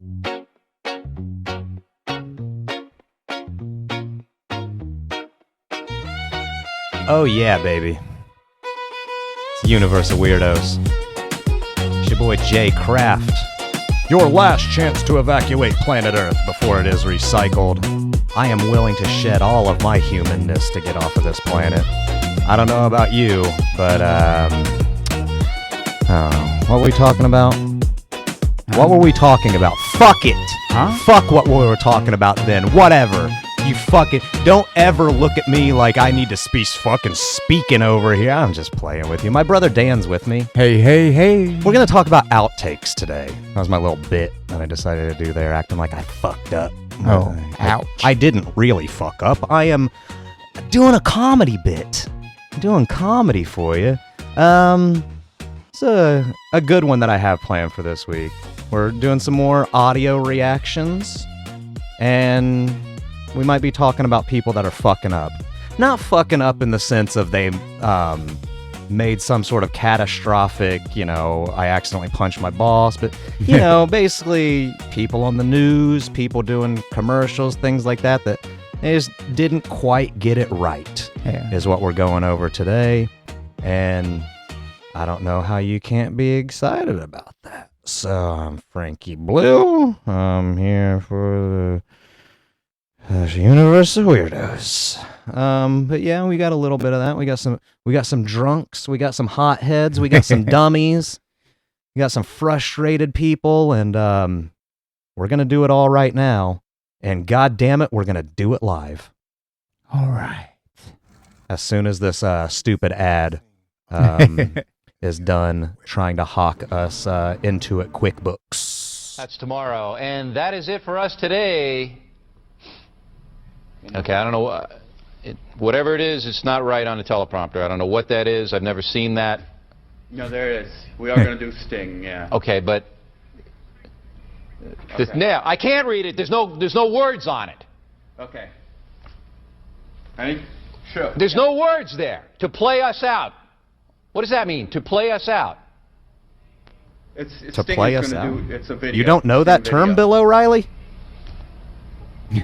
Oh yeah, baby. It's Universe of Weirdos. It's your boy Jay Kraft. Your last chance to evacuate planet Earth before it is recycled. I am willing to shed all of my humanness to get off of this planet. I don't know about you, but what were we talking about? What were we talking about? Fuck it! Huh? Fuck what we were talking about then. Whatever. You fucking don't ever look at me like I need to fucking speaking over here. I'm just playing with you. My brother Dan's with me. Hey. We're gonna talk about outtakes today. That was my little bit that I decided to do there, acting like I fucked up. Oh, ouch. I didn't really fuck up. I am doing a comedy bit. I'm doing comedy for you. It's a good one that I have planned for this week. We're doing some more audio reactions, and we might be talking about people that are fucking up. Not fucking up in the sense of they made some sort of catastrophic, I accidentally punched my boss, but, basically people on the news, people doing commercials, things like that they just didn't quite get it right, is what we're going over today. And I don't know how you can't be excited about that. So I'm Frankie Blue. I'm here for the Universe of Weirdos. But yeah, we got a little bit of that. We got some drunks, we got some hotheads, we got some dummies, we got some frustrated people, and we're gonna do it all right now. And god damn it, we're gonna do it live. All right. As soon as this stupid ad is done trying to hawk us into it QuickBooks. That's tomorrow, and that is it for us today. Okay, I don't know. Whatever it is, it's not right on the teleprompter. I don't know what that is. I've never seen that. No, there it is. We are going to do Sting, yeah. Okay, but now I can't read it. There's no words on it. Okay. Ready? Sure. There's no words there. To play us out. What does that mean? To play us out. It's To Sting play is us gonna out. It's a video. You don't know that term, Bill O'Reilly?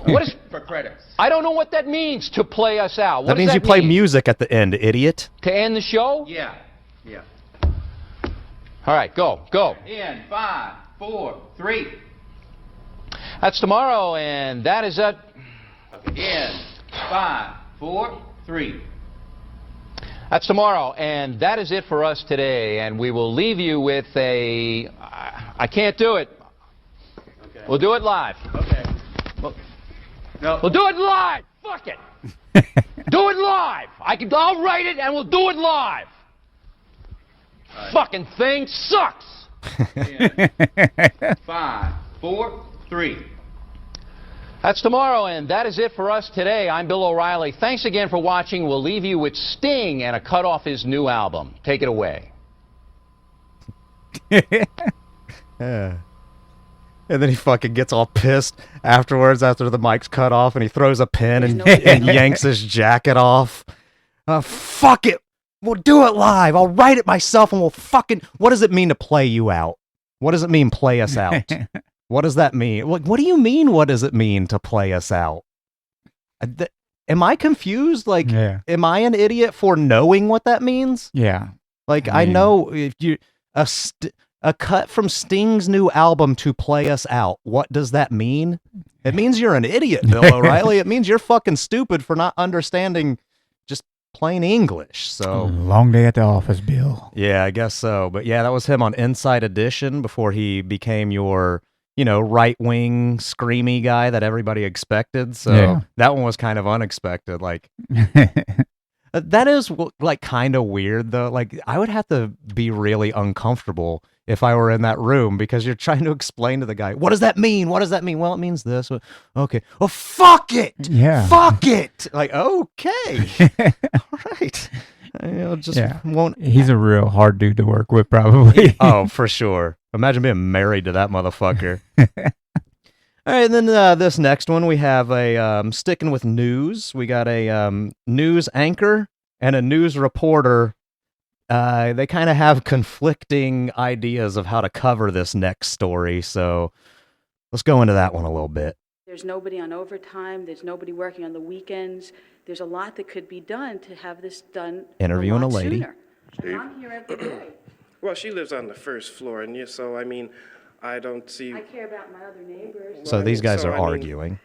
What is? For credits. I don't know what that means. To play us out. What That does means you play mean? music at the end, idiot. To end the show. Yeah. All right, go. In 5, 4, 3. That's tomorrow, and that is it. In 5, 4, 3. That's tomorrow, and that is it for us today. And we will leave you with a. I can't do it. Okay. We'll do it live. Okay. No. We'll do it live. Fuck it. Do it live. I'll write it, and we'll do it live. Right. Fucking thing sucks. In 5, 4, 3. That's tomorrow, and that is it for us today. I'm Bill O'Reilly. Thanks again for watching. We'll leave you with Sting and a cut off his new album. Take it away. And then he fucking gets all pissed afterwards after the mic's cut off, and he throws a pen and yanks his jacket off. Fuck it. We'll do it live. I'll write it myself, and we'll fucking... What does it mean to play you out? What does it mean, play us out? What does that mean? What do you mean, what does it mean to play us out? Am I confused? Am I an idiot for knowing what that means? Yeah. I know if you... A cut from Sting's new album to play us out. What does that mean? It means you're an idiot, Bill O'Reilly. It means you're fucking stupid for not understanding just plain English. So Long day at the office, Bill. yeah, I guess so. But yeah, that was him on Inside Edition before he became your, right-wing screamy guy that everybody expected. So that one was kind of unexpected. That is kind of weird though. I would have to be really uncomfortable if I were in that room because you're trying to explain to the guy, what does that mean? What does that mean? Well, it means this. Okay. Well, fuck it. Yeah. Fuck it. Okay. All right. Won't. He's a real hard dude to work with, probably. Oh, for sure. Imagine being married to that motherfucker. All right, and then this next one, we have a, sticking with news, we got a news anchor and a news reporter. They kind of have conflicting ideas of how to cover this next story, so Let's go into that one a little bit. There's nobody on overtime. There's nobody working on the weekends. There's a lot that could be done to have this done Interviewing a a lot lady. sooner. And I'm here every day. Well, she lives on the first floor, and so, I mean, I don't see... I care about my other neighbors. So these guys So, are I mean, arguing.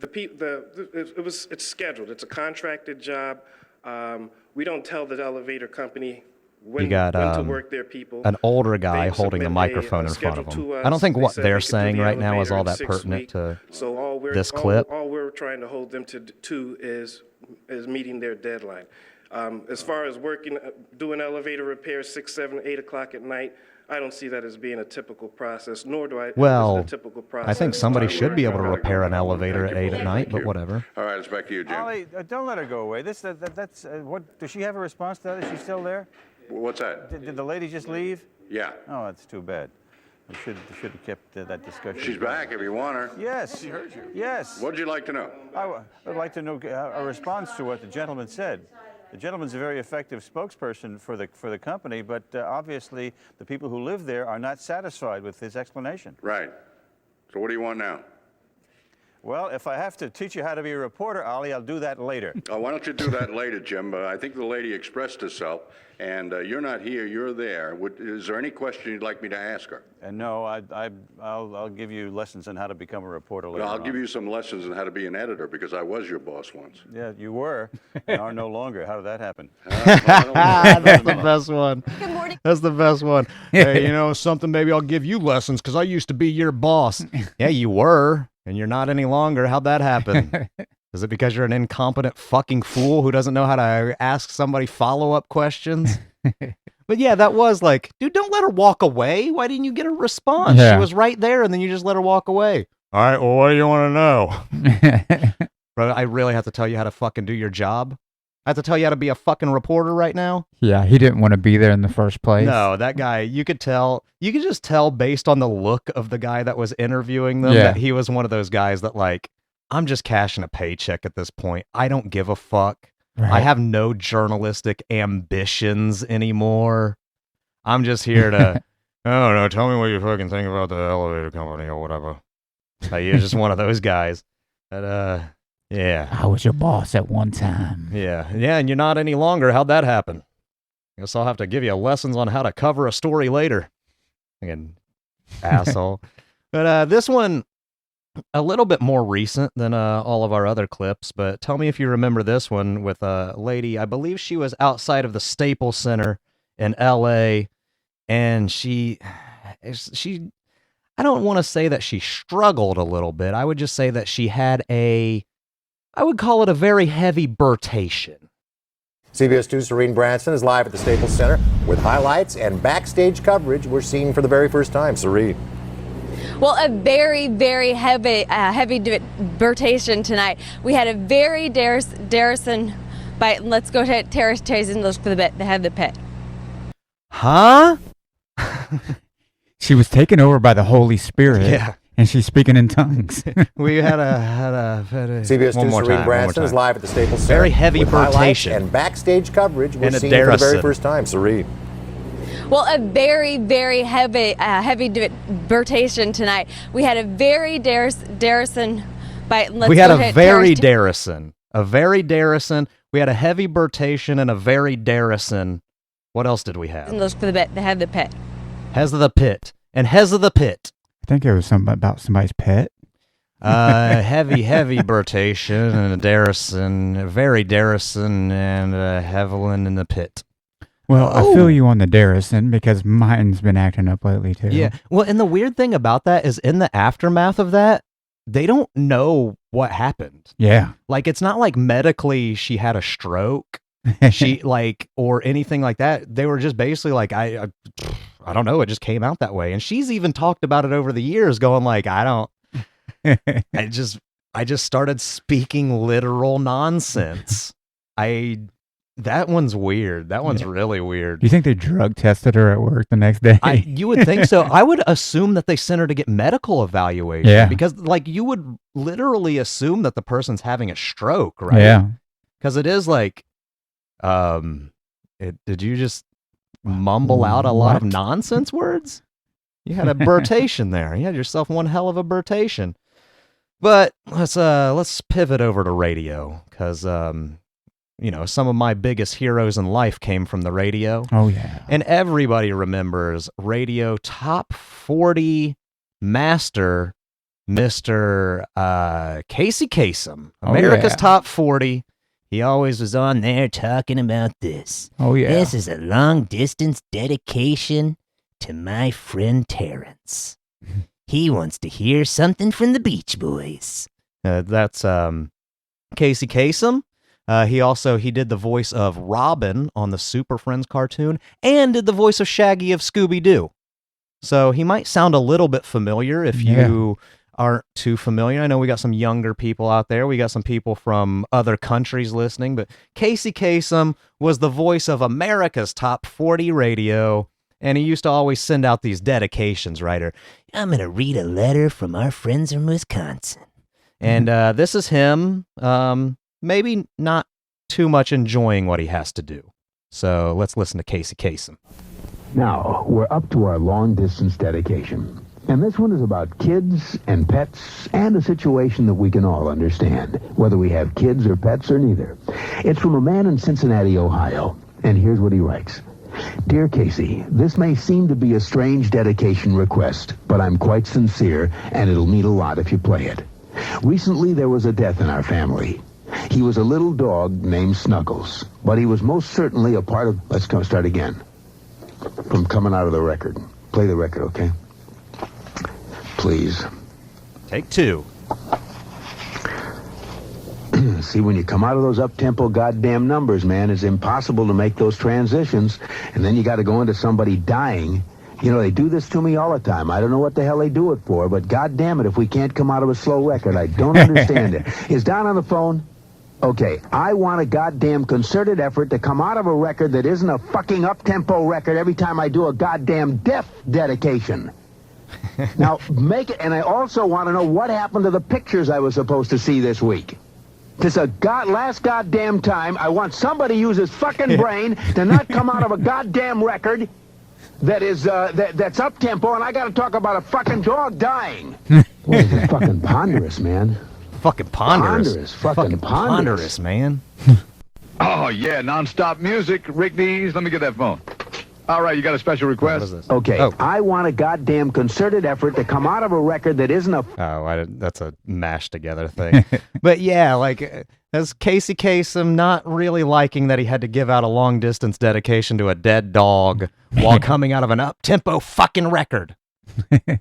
It's scheduled. It's a contracted job. We don't tell the elevator company when to work their people. An older guy They holding the submit microphone in front of schedule him. to I don't think us. what They said they're they could do saying the right now is elevator all in that 6 pertinent weeks. to So this clip. All we're trying to hold them to is meeting their deadline. As far as doing elevator repairs 6, 7, 8 o'clock at night, I don't see that as being a typical process, nor do I. Well, a typical process. I think somebody should be able to repair an elevator at 8 at night, but whatever. All right, it's back to you, Jim. Ollie, don't let her go away. That's what. Does she have a response to that? Is she still there? What's that? Did the lady just leave? Yeah. Oh, that's too bad. We should have kept that discussion. She's back if you want her. Yes. She heard you. Yes. What'd you like to know? I would like to know a response to what the gentleman said. The gentleman's a very effective spokesperson for the company, but obviously the people who live there are not satisfied with his explanation. Right. So what do you want now? Well, if I have to teach you how to be a reporter, Ollie, I'll do that later. Why don't you do that later, Jim? I think the lady expressed herself, and you're not here, you're there. Is there any question you'd like me to ask her? And no, I'll give you lessons on how to become a reporter later I'll on. give you some lessons on how to be an editor, because I was your boss once. Yeah, you were, and are no longer. How did that happen? That's the best one. Good morning. That's the best one. Hey, you know something? Maybe I'll give you lessons because I used to be your boss. Yeah, you were, and you're not any longer. How'd that happen? Is it because you're an incompetent fucking fool who doesn't know how to ask somebody follow-up questions? But yeah, that was like, dude, don't let her walk away. Why didn't you get a response? Yeah. She was right there, and then you just let her walk away. All right, well, what do you want to know? Bro, I really have to tell you how to fucking do your job? I have to tell you how to be a fucking reporter right now? Yeah, he didn't want to be there in the first place. No, that guy, you could just tell based on the look of the guy that was interviewing them that he was one of those guys that like, I'm just cashing a paycheck at this point. I don't give a fuck. Right. I have no journalistic ambitions anymore. I'm just here to, I don't know, tell me what you fucking think about the elevator company or whatever. You're just one of those guys. But, yeah. I was your boss at one time. Yeah, and you're not any longer. How'd that happen? Guess I'll have to give you lessons on how to cover a story later. Again, asshole. But this one, a little bit more recent than all of our other clips, but tell me if you remember this one with a lady, I believe she was outside of the Staples Center in L.A., and she, I don't want to say that she struggled a little bit. I would just say that she had I would call it a very heavy burtation. CBS 2's Serene Branson is live at the Staples Center with highlights and backstage coverage we're seeing for the very first time. Serene. Well, a very, very heavy burtation tonight. We had a very Darrison bite. Let's go to Terry's and look for the head of the pit. Huh? She was taken over by the Holy Spirit. Yeah. And she's speaking in tongues. We had a CBS 2's Serene Branson is live at the Staples Center. Very heavy with highlights burtation. and backstage coverage we're And a seeing for the very Darrison. first time. Serene. Well, a very, very heavy burtation tonight. We had a very Darrison bite. Let's we had go a to very Terry's Darrison. A very Darrison. We had a heavy burtation and a very Darrison. What else did we have? and look for the head of the pit. Hez of the Pit. And Hez of the Pit. I think it was something about somebody's pet. Heavy burtation and a Darrison. A very Darrison and a Hevelin in the Pit. Well, I feel you on the Darrison because mine's been acting up lately too. Yeah. Well, and the weird thing about that is in the aftermath of that, they don't know what happened. Yeah. Like, it's not like medically she had a stroke. She or anything like that. They were just basically like, I don't know. It just came out that way. And she's even talked about it over the years going like, I just started speaking literal nonsense. That one's weird. That one's really weird. Do you think they drug tested her at work the next day? You would think so. I would assume that they sent her to get medical evaluation. Yeah. Because like you would literally assume that the person's having a stroke, right? Yeah. Because it is like, did you just mumble out a lot of What? nonsense words? You had a burtation there. You had yourself one hell of a burtation. But let's pivot over to radio, because some of my biggest heroes in life came from the radio. Oh, yeah. And everybody remembers radio top 40 master, Mr. Casey Kasem, America's top 40. He always was on there talking about this. Oh, yeah. This is a long-distance dedication to my friend Terrence. He wants to hear something from the Beach Boys. That's Casey Kasem. He did the voice of Robin on the Super Friends cartoon and did the voice of Shaggy of Scooby-Doo. So he might sound a little bit familiar if you aren't too familiar. I know we got some younger people out there. We got some people from other countries listening, but Casey Kasem was the voice of America's top 40 radio, and he used to always send out these dedications, right? I'm going to read a letter from our friends in Wisconsin. And this is him, maybe not too much enjoying what he has to do. So let's listen to Casey Kasem. Now, we're up to our long-distance dedication. And this one is about kids and pets and a situation that we can all understand, whether we have kids or pets or neither. It's from a man in Cincinnati, Ohio. And here's what he writes. Dear Casey, this may seem to be a strange dedication request, but I'm quite sincere, and it'll mean a lot if you play it. Recently, there was a death in our family. He was a little dog named Snuggles, but he was most certainly a part of... Let's start again. From coming out of the record. Play the record, okay? Please. Take 2. See, when you come out of those up-tempo goddamn numbers, man, it's impossible to make those transitions, and then you got to go into somebody dying. You know, they do this to me all the time. I don't know what the hell they do it for, but goddamn it, if we can't come out of a slow record, I don't understand it. Is Don on the phone? Okay, I want a goddamn concerted effort to come out of a record that isn't a fucking up-tempo record every time I do a goddamn death dedication. Now, make it, and I also want to know what happened to the pictures I was supposed to see this week. This is last goddamn time. I want somebody to use his fucking brain to not come out of a goddamn record that is, that's up-tempo, and I got to talk about a fucking dog dying. Boy, this is fucking ponderous, man. Fucking ponderous. Fucking ponderous, man. Oh, yeah, non-stop music. Rick Dees, let me get that phone. All right, you got a special request? What is this? Okay, I want a goddamn concerted effort to come out of a record that isn't a... That's a mashed together thing. But yeah, like, as Casey Kasem not really liking that he had to give out a long-distance dedication to a dead dog while coming out of an up-tempo fucking record.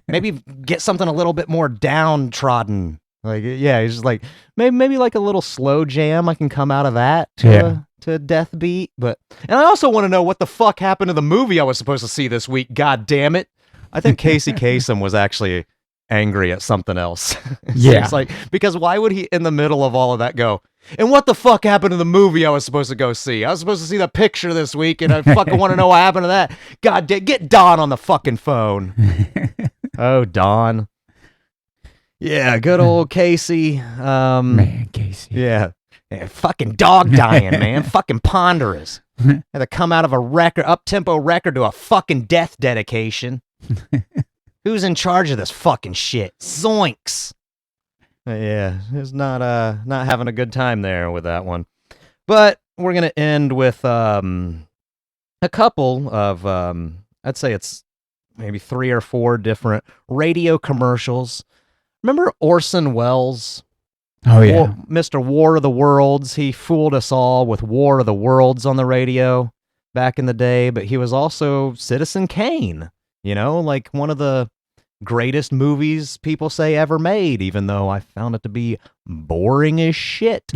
Maybe get something a little bit more downtrodden. Like, yeah, he's just like, maybe like a little slow jam I can come out of that to a death beat. And I also want to know what the fuck happened to the movie I was supposed to see this week. God damn it. I think Casey Kasem was actually angry at something else. Yeah. It's like, because why would he, in the middle of all of that, go, and what the fuck happened to the movie I was supposed to go see? I was supposed to see the picture this week, and I fucking want to know what happened to that. God damn, get Don on the fucking phone. Oh, Don. Yeah, good old Casey. Man, Casey. Yeah, fucking dog dying, man. Fucking ponderous. Had to come out of a record, up-tempo record to a fucking death dedication. Who's in charge of this fucking shit? Zoinks. Yeah, he's not having a good time there with that one. But we're gonna end with a couple of I'd say it's maybe 3 or 4 different radio commercials. Remember Orson Welles? Oh, yeah. Mr. War of the Worlds. He fooled us all with War of the Worlds on the radio back in the day, but he was also Citizen Kane, like one of the greatest movies people say ever made, even though I found it to be boring as shit.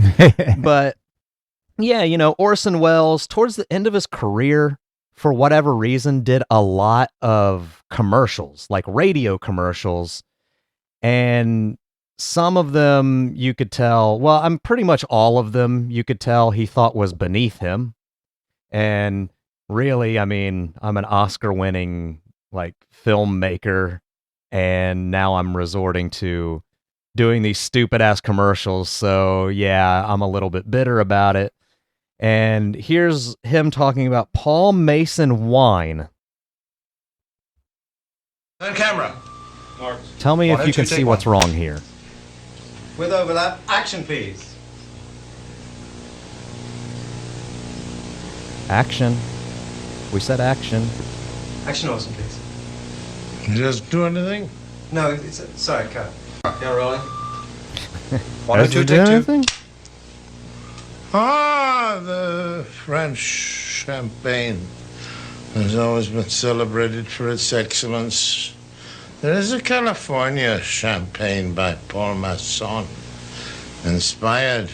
But yeah, Orson Welles, towards the end of his career, for whatever reason, did a lot of commercials, like radio commercials. And some of them you could tell, well, I'm pretty much all of them you could tell he thought was beneath him. And really, I mean, I'm an Oscar-winning, filmmaker, and now I'm resorting to doing these stupid-ass commercials, so yeah, I'm a little bit bitter about it. And here's him talking about Paul Mason wine. On camera. Tell me Why if don't you can you take see what's wrong here. With overlap, action please. Action. We said action. Action Orson, please. Just do anything? No, sorry, cut. You're rolling. Why Does don't you it do take two? anything? Ah, the French champagne has always been celebrated for its excellence. There is a California champagne by Paul Masson, inspired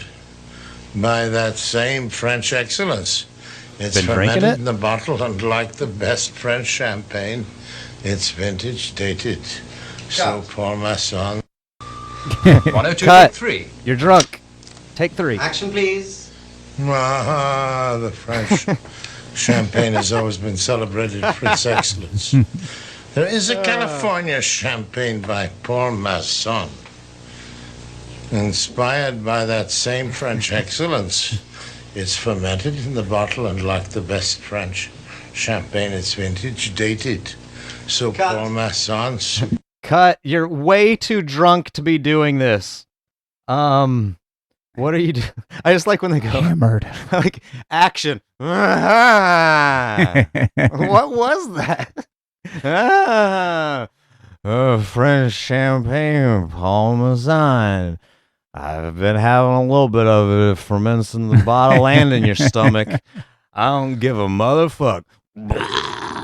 by that same French excellence. It's Been drinking fermented it? in the bottle, and like the best French champagne, it's vintage dated. So Paul Masson. 102, Cut. take three. You're drunk. Take 3. Action please. Ah, the French champagne has always been celebrated for its excellence. There is a California champagne by Paul Masson, inspired by that same French excellence. It's fermented in the bottle, and like the best French champagne, it's vintage dated. So Paul Masson. Cut. You're way too drunk to be doing this. What are you doing? I just like when they go Hammered. like action. What was that? French champagne, Parmesan. I've been having a little bit of it. It ferments in the bottle and in your stomach. I don't give a motherfucker.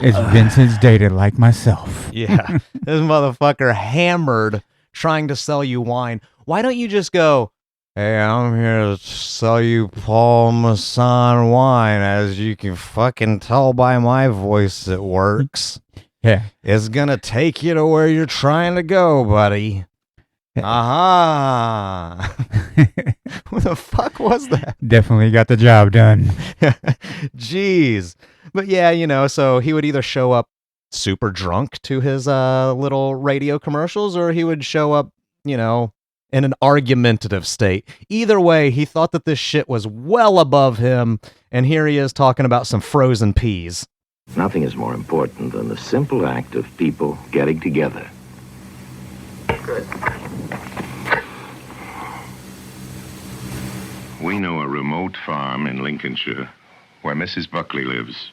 It's vintage dated like myself. Yeah, this motherfucker hammered trying to sell you wine. Why don't you just go, hey, I'm here to sell you Parmesan wine. As you can fucking tell by my voice, it works. Yeah. It's gonna take you to where you're trying to go, buddy. Aha. What the fuck was that? Definitely got the job done. Jeez. But yeah, you know, so he would either show up super drunk to his little radio commercials, or he would show up, you know, in an argumentative state. Either way, he thought that this shit was well above him, and here he is talking about some frozen peas. Nothing is more important than the simple act of people getting together. Good. We know a remote farm in Lincolnshire where Mrs. Buckley lives.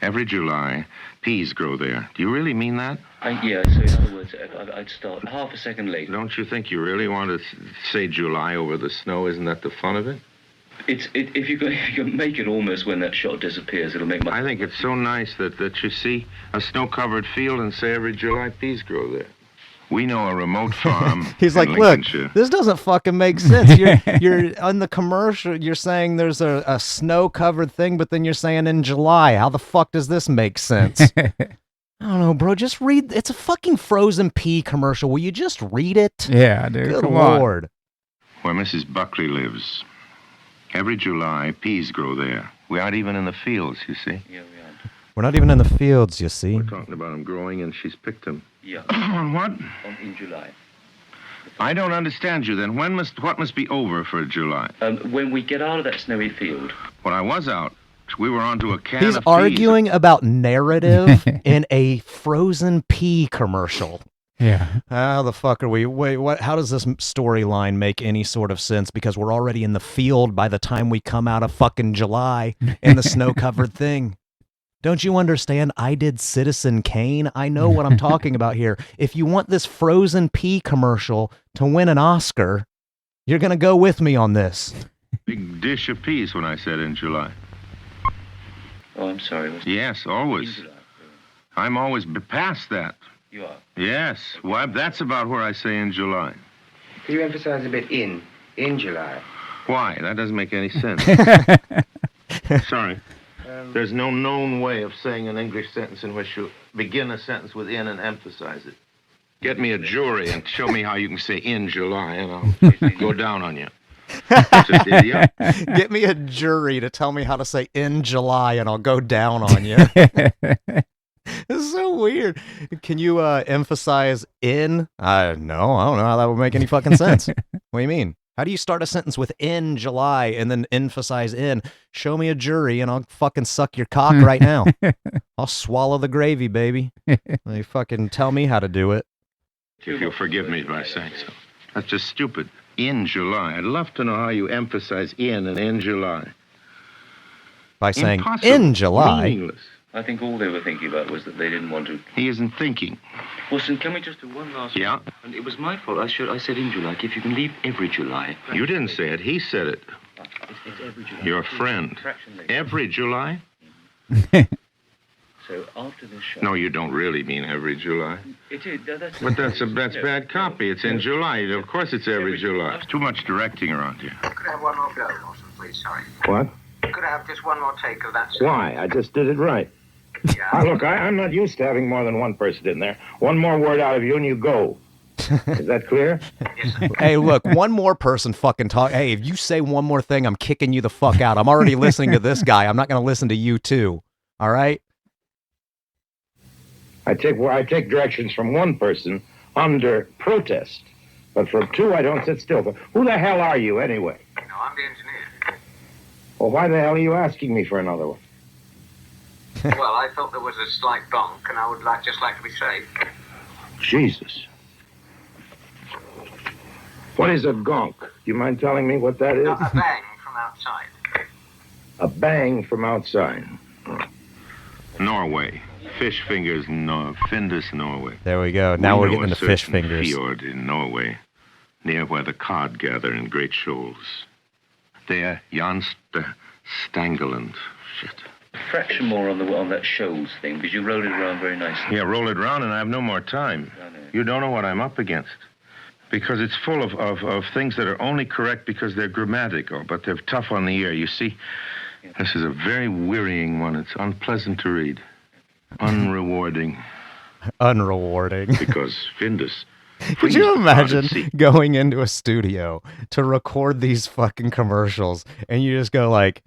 Every July, peas grow there. Do you really mean that? Yeah, so in other words, I'd start half a second late. Don't you think you really want to say July over the snow? Isn't that the fun of it? If you can make it almost when that shot disappears, it'll make my... I think it's so nice that you see a snow-covered field and say every July peas grow there. We know a remote farm. He's in like, look, Lincolnshire. this doesn't fucking make sense. You're on the commercial, you're saying there's a snow-covered thing, but then you're saying in July. How the fuck does this make sense? I don't know, bro. Just read. It's a fucking frozen pea commercial. Will you just read it? Yeah, dude. Good Come on. Lord. Where Mrs. Buckley lives. Every July, peas grow there. We aren't even in the fields, you see. Yeah, we aren't. We're not even in the fields, you see. We're talking about them growing, and she's picked them. Yeah. On what? In July. I don't understand you then. What must be over for July? When we get out of that snowy field. When I was out, we were onto a can He's of arguing about narrative in a frozen pea commercial. Yeah. How the fuck are we? Wait, what? How does this storyline make any sort of sense? Because we're already in the field by the time we come out of fucking July in the snow-covered thing. Don't you understand? I did Citizen Kane. I know what I'm talking about here. If you want this frozen pea commercial to win an Oscar, you're going to go with me on this. Big dish of peas when I said in July. Oh, I'm sorry. Yes, always. I'm always past that. You are? Yes. Well, that's about where I say in July. Could you emphasize a bit in July? Why? That doesn't make any sense. Sorry. There's no known way of saying an English sentence in which you begin a sentence with in and emphasize it. Get me a jury and show me how you can say in July, and I'll go down on you. Just idiot. Get me a jury to tell me how to say in July, and I'll go down on you. This is so weird. Can you emphasize in? No, I don't know how that would make any fucking sense. What do you mean? How do you start a sentence with in July and then emphasize in? Show me a jury and I'll fucking suck your cock right now. I'll swallow the gravy, baby. They fucking tell me how to do it. If you'll forgive me by saying so. That's just stupid. In July. I'd love to know how you emphasize in July. By saying Impossible. in July. Meaningless. I think all they were thinking about was that they didn't want to. He isn't thinking. Wilson, can we just do one last? Yeah? And it was my fault. I said in July. If you can leave every July. You didn't say it. He said it. It's every July. Your friend. Every July? So after this show. No, you don't really mean every July. It is. But that's bad copy. It's in July. Of course it's every July. There's too much directing around here. Could I have one more go, Orson, please? Sorry. What? Could I have just one more take of that? Why? I just did it right. Yeah. Look, I'm not used to having more than one person in there. One more word out of you and you go. Is that clear? Hey, look, one more person fucking talk. Hey, if you say one more thing, I'm kicking you the fuck out. I'm already listening to this guy. I'm not going to listen to you too. All right? I take directions from one person under protest. But from two, I don't sit still. But who the hell are you, anyway? No, I'm the engineer. Well, why the hell are you asking me for another one? Well, I thought there was a slight bonk, and I would just like to be safe. Jesus. What is a gonk? Do you mind telling me what that is? Not a bang from outside. A bang from outside. Norway. Fish fingers, Findus, Norway. There we go. Now we're getting into fish fingers. Fjord in Norway, near where the cod gather in great shoals. There, Jan Stangeland. Shit. A fraction more on that shoals thing, because you rolled it around very nicely. Yeah, roll it around and I have no more time. You don't know what I'm up against. Because it's full of things that are only correct because they're grammatical, but they're tough on the ear. You see, this is a very wearying one. It's unpleasant to read. Unrewarding. Unrewarding. Because Findus. Could you imagine going into a studio to record these fucking commercials and you just go like,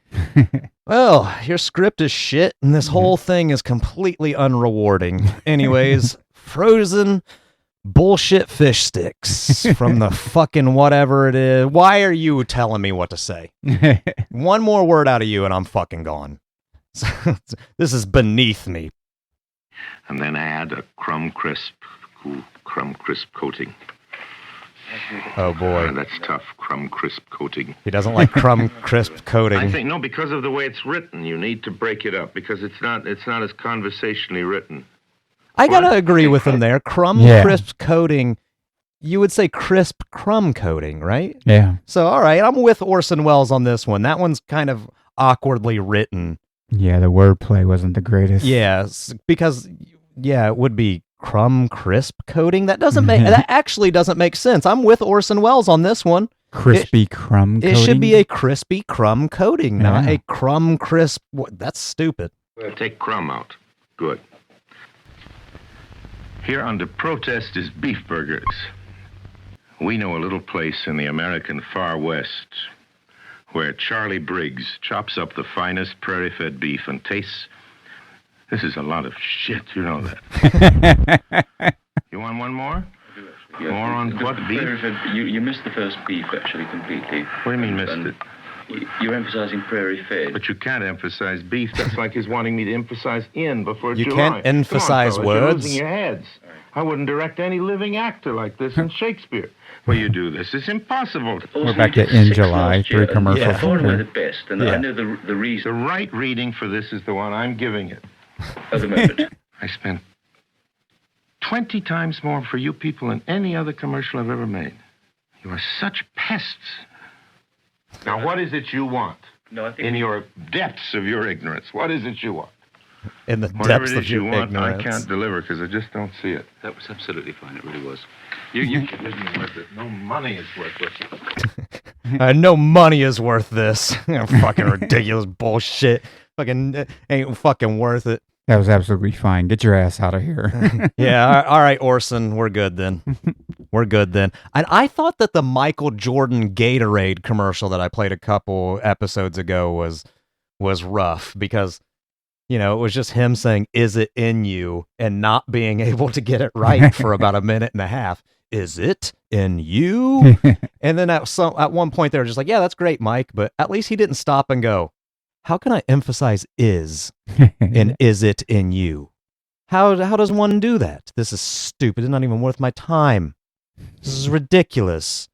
well, your script is shit and this whole thing is completely unrewarding. Anyways, frozen bullshit fish sticks from the fucking whatever it is. Why are you telling me what to say? One more word out of you and I'm fucking gone. This is beneath me. And then add a crumb crisp coating. Oh boy. That's tough, crumb crisp coating. He doesn't like crumb crisp coating. I think, no, because of the way it's written, you need to break it up, because it's not as conversationally written. I gotta agree with him there. Crumb crisp coating, you would say crisp crumb coating, right? Yeah. So, all right, I'm with Orson Welles on this one. That one's kind of awkwardly written. Yeah, the wordplay wasn't the greatest. Yes, because, yeah, it would be crumb crisp coating. That doesn't make, that actually doesn't make sense. I'm with Orson Welles on this one. Crispy crumb coating? It should be a crispy crumb coating, not a crumb crisp. That's stupid. Take crumb out. Good. Here under protest is beef burgers. We know a little place in the American far west where Charlie Briggs chops up the finest prairie-fed beef and tastes. This is a lot of shit, you know that. You want one more? Yeah, more on what beef? You missed the first beef, actually, completely. What do you mean missed it? You're emphasizing prairie-fed. But you can't emphasize beef. That's like he's wanting me to emphasize in before you July. You can't emphasize Come on, fellas, words. You're losing your heads. I wouldn't direct any living actor like this in Shakespeare. Well, you do this. It's impossible. We're back to In July, 3 commercials. Yeah, far away the best, and I know the reason. The right reading for this is the one I'm giving it. At the moment. I spent 20 times more for you people than any other commercial I've ever made. You are such pests. Now, what is it you want? No, I think in your depths of your ignorance, what is it you want? In the Whatever depths it of is your you want, ignorance. I can't deliver because I just don't see it. That was absolutely fine. It really was. You isn't worth it. No money is worth it. No money is worth this. Fucking ridiculous bullshit. Fucking ain't fucking worth it. That was absolutely fine. Get your ass out of here. Yeah, all right, Orson, we're good then. We're good then. And I thought that the Michael Jordan Gatorade commercial that I played a couple episodes ago was rough because, you know, it was just him saying, "Is it in you?" and not being able to get it right for about a minute and a half. is it in you? And then at one point they were just like, yeah, that's great, Mike. But at least he didn't stop and go, how can I emphasize is and is it in you? How does one do that? This is stupid. It's not even worth my time. This is ridiculous.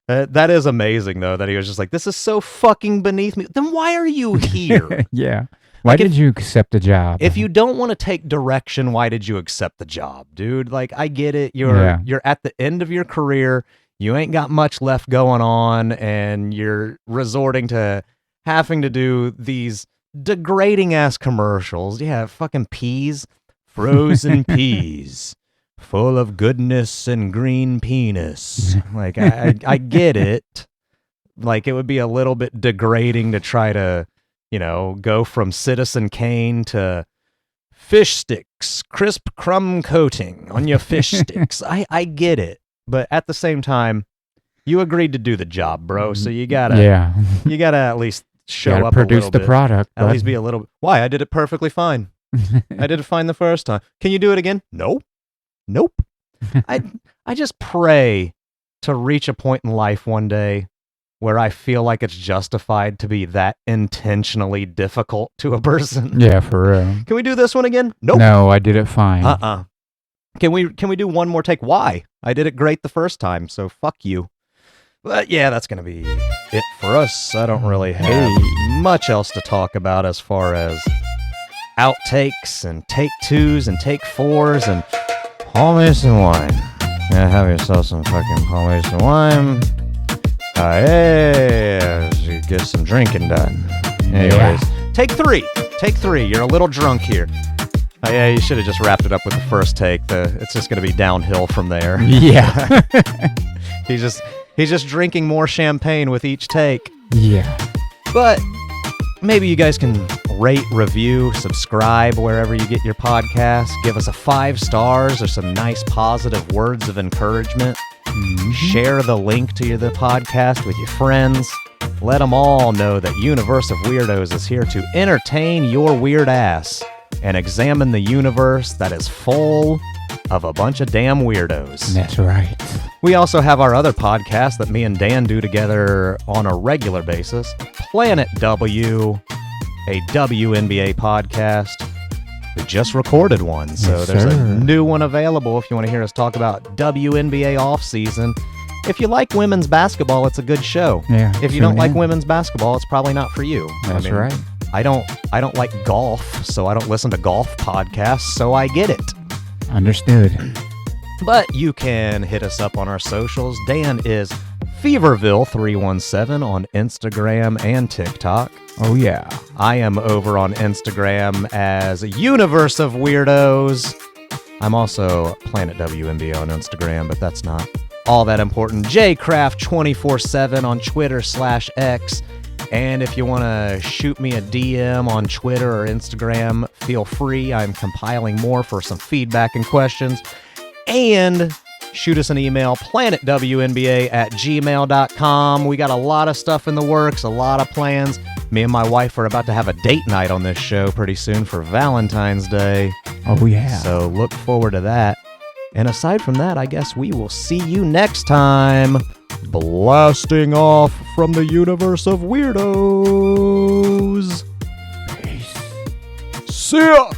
That is amazing, though, that he was just like, this is so fucking beneath me. Then why are you here? Yeah. Why did you accept the job? If you don't want to take direction, why did you accept the job, dude? Like, I get it. You're at the end of your career. You ain't got much left going on, and you're resorting to having to do these degrading-ass commercials. Yeah, fucking peas. Frozen peas. Full of goodness and green penis. Like, I get it. Like, it would be a little bit degrading to try to, go from Citizen Kane to fish sticks, crisp crumb coating on your fish sticks. I get it. But at the same time, you agreed to do the job, bro. So you gotta at least show up produce a little the bit. product. At least be a little. Why? I did it perfectly fine. I did it fine the first time. Can you do it again? Nope. I just pray to reach a point in life one day where I feel like it's justified to be that intentionally difficult to a person. Yeah, for real. Can we do this one again? Nope. No, I did it fine. Can we do one more take? Why? I did it great the first time, so fuck you. But yeah, that's going to be it for us. I don't really have much else to talk about as far as outtakes and take twos and take fours and Paul Mason wine. Yeah, have yourself some fucking Paul Mason wine. You get some drinking done. Anyways, take three. You're a little drunk here. Yeah, you should have just wrapped it up with the first take. It's just going to be downhill from there. Yeah. He's just drinking more champagne with each take. Yeah. But maybe you guys can rate, review, subscribe wherever you get your podcast. Give us a 5 stars or some nice positive words of encouragement. Share the link to the podcast with your friends. Let them all know that Universe of Weirdos is here to entertain your weird ass and examine the universe that is full of a bunch of damn weirdos. That's right. We also have our other podcast that me and Dan do together on a regular basis, Planet W, a WNBA podcast. We just recorded one, so there's a new one available if you want to hear us talk about WNBA offseason. If you like women's basketball, it's a good show. Yeah. If you don't like women's basketball, it's probably not for you. That's right. I don't like golf, so I don't listen to golf podcasts, so I get it. Understood. But you can hit us up on our socials. Dan is Feverville317 on Instagram and TikTok. Oh, yeah. I am over on Instagram as Universe of Weirdos. I'm also Planet WNBA on Instagram, but that's not all that important. JCraft247 on Twitter/X. And if you want to shoot me a DM on Twitter or Instagram, feel free. I'm compiling more for some feedback and questions. And shoot us an email, planetwnba@gmail.com. We got a lot of stuff in the works, a lot of plans. Me and my wife are about to have a date night on this show pretty soon for Valentine's Day. Oh, yeah. So look forward to that. And aside from that, I guess we will see you next time. Blasting off from the Universe of Weirdos. Peace. See ya!